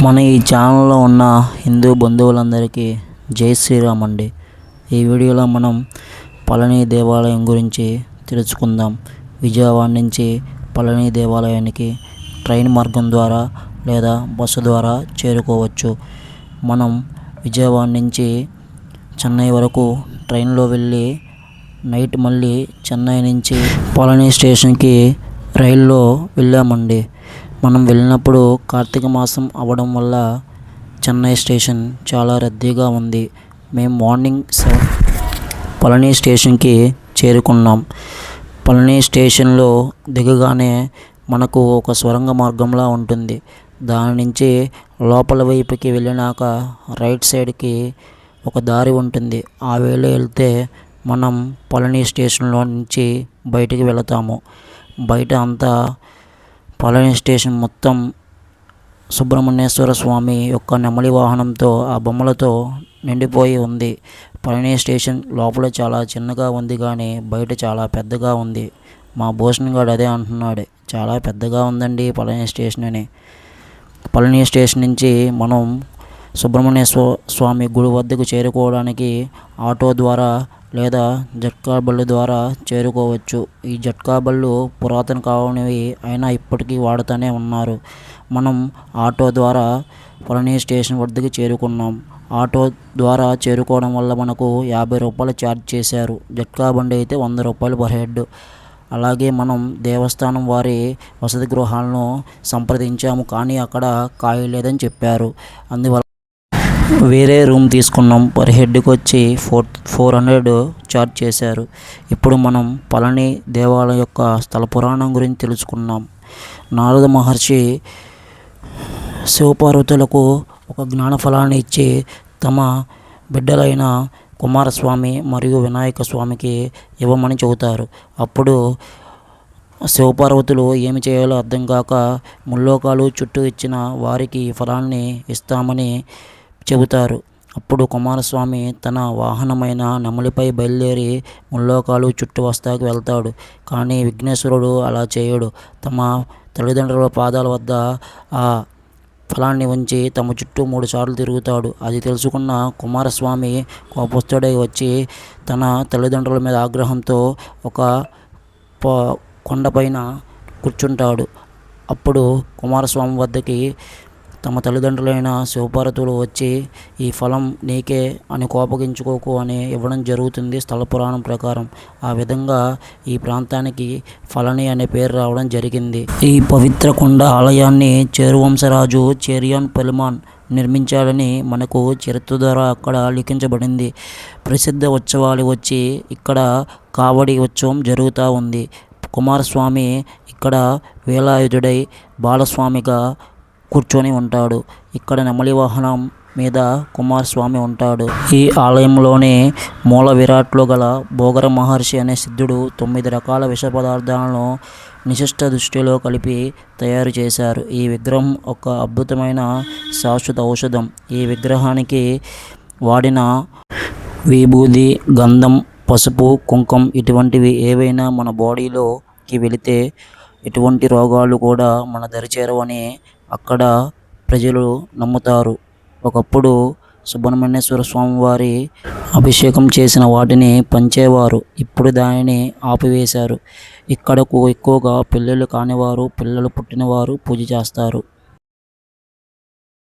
మన ఈ ఛానల్లో ఉన్న హిందూ బంధువులందరికీ జై శ్రీరామ్ అండి. ఈ వీడియోలో మనం పళని దేవాలయం గురించి తెలుసుకుందాం. విజయవాడ నుంచి పళని దేవాలయానికి ట్రైన్ మార్గం ద్వారా లేదా బస్సు ద్వారా చేరుకోవచ్చు. మనం విజయవాడ నుంచి చెన్నై వరకు ట్రైన్లో వెళ్ళి నైట్ మళ్ళీ చెన్నై నుంచి పళని స్టేషన్కి రైల్లో వెళ్ళామండి. మనం వెళ్ళినప్పుడు కార్తీక మాసం అవ్వడం వల్ల చెన్నై స్టేషన్ చాలా రద్దీగా ఉంది. మేము మార్నింగ్ పళని స్టేషన్కి చేరుకున్నాం. పళని స్టేషన్లో దిగగానే మనకు ఒక సొరంగ మార్గంలా ఉంటుంది. దాని నుంచి లోపల వైపుకి వెళ్ళినాక రైట్ సైడ్కి ఒక దారి ఉంటుంది. ఆ వేళ వెళ్తే మనం పళని స్టేషన్లో నుంచి బయటికి వెళతాము. బయట అంతా పళని స్టేషన్ మొత్తం సుబ్రహ్మణ్యేశ్వర స్వామి యొక్క నెమలి వాహనంతో ఆ బొమ్మలతో నిండిపోయి ఉంది. పళని స్టేషన్ లోపల చాలా చిన్నగా ఉంది కానీ బయట చాలా పెద్దగా ఉంది. మా భూషణ్ గారు అదే అంటున్నాడు, చాలా పెద్దగా ఉందండి పళని స్టేషన్ అని. పళని స్టేషన్ నుంచి మనం సుబ్రహ్మణ్యేశ్వర స్వామి గుడి వద్దకు చేరుకోవడానికి ఆటో ద్వారా లేదా జట్కా బళ్ళు ద్వారా చేరుకోవచ్చు. ఈ జట్కా బళ్ళు పురాతన కావనివి అయినా ఇప్పటికీ వాడుతూనే ఉన్నారు. మనం ఆటో ద్వారా పళని స్టేషన్ వద్దకు చేరుకున్నాం. ఆటో ద్వారా చేరుకోవడం వల్ల మనకు 50 రూపాయలు ఛార్జ్ చేశారు. జట్కా బండి అయితే 100 రూపాయలు పర్ హెడ్. అలాగే మనం దేవస్థానం వారి వసతి గృహాలను సంప్రదించాము కానీ అక్కడ ఖాళీ లేదని చెప్పారు. అందువల్ల వేరే రూమ్ తీసుకున్నాం. పర్ హెడ్కి వచ్చి 400 ఛార్జ్ చేశారు. ఇప్పుడు మనం పళని దేవాలయం యొక్క స్థల పురాణం గురించి తెలుసుకున్నాం. నారద మహర్షి శివపార్వతులకు ఒక జ్ఞానఫలాన్ని ఇచ్చి తమ బిడ్డలైన కుమారస్వామి మరియు వినాయక స్వామికి ఇవ్వమని చెబుతారు. అప్పుడు శివపార్వతులు ఏమి చేయాలో అర్థం కాక ముల్లోకాలు చుట్టూ ఇచ్చిన వారికి ఫలాన్ని ఇస్తామని చెబుతారు. అప్పుడు కుమారస్వామి తన వాహనమైన నెమలిపై బయలుదేరి ముల్లోకాలు చుట్టువస్తాకి వెళ్తాడు. కానీ విఘ్నేశ్వరుడు అలా చేయడు. తమ తల్లిదండ్రుల పాదాల వద్ద ఆ ఫలాన్ని ఉంచి తమ చుట్టూ 3 సార్లు తిరుగుతాడు. అది తెలుసుకున్న కుమారస్వామి కోపస్తుడై వచ్చి తన తల్లిదండ్రుల మీద ఆగ్రహంతో ఒక కొండపైన కూర్చుంటాడు. అప్పుడు కుమారస్వామి వద్దకి తమ తల్లిదండ్రులైన శివపార్వతులు వచ్చి ఈ ఫలం నీకే అని కోపగించుకోకు అని ఇవ్వడం జరుగుతుంది స్థల పురాణం ప్రకారం. ఆ విధంగా ఈ ప్రాంతానికి పళని అనే పేరు రావడం జరిగింది. ఈ పవిత్ర కొండ ఆలయాన్ని చేరువంశరాజు చెరియన్ పెరుమాళ్ నిర్మించాడని మనకు చరిత్ర ద్వారా అక్కడ లిఖించబడింది. ప్రసిద్ధ ఉత్సవాలు వచ్చి ఇక్కడ కావడి ఉత్సవం జరుగుతూ ఉంది. కుమారస్వామి ఇక్కడ వేలాయుధుడై బాలస్వామిగా కూర్చొని ఉంటాడు. ఇక్కడ నెమలి వాహనం మీద కుమారస్వామి ఉంటాడు. ఈ ఆలయంలోని మూల విరాట్లో గల భోగర మహర్షి అనే సిద్ధుడు 9 రకాల విష పదార్థాలను నిశిష్ట దృష్టిలో కలిపి తయారు చేశారు. ఈ విగ్రహం ఒక అద్భుతమైన శాశ్వత ఔషధం. ఈ విగ్రహానికి వాడిన విభూది, గంధం, పసుపు, కుంకం ఇటువంటివి ఏవైనా మన బాడీలోకి వెళితే ఎటువంటి రోగాలు కూడా మన దరిచేరవని అక్కడ ప్రజలు నమ్ముతారు. ఒకప్పుడు సుబ్రహ్మణ్యేశ్వర స్వామి వారి అభిషేకం చేసిన వాటిని పంచేవారు. ఇప్పుడు దానిని ఆపివేశారు. ఇక్కడకు ఎక్కువగా పిల్లలు కానివారు, పిల్లలు పుట్టినవారు పూజ చేస్తారు.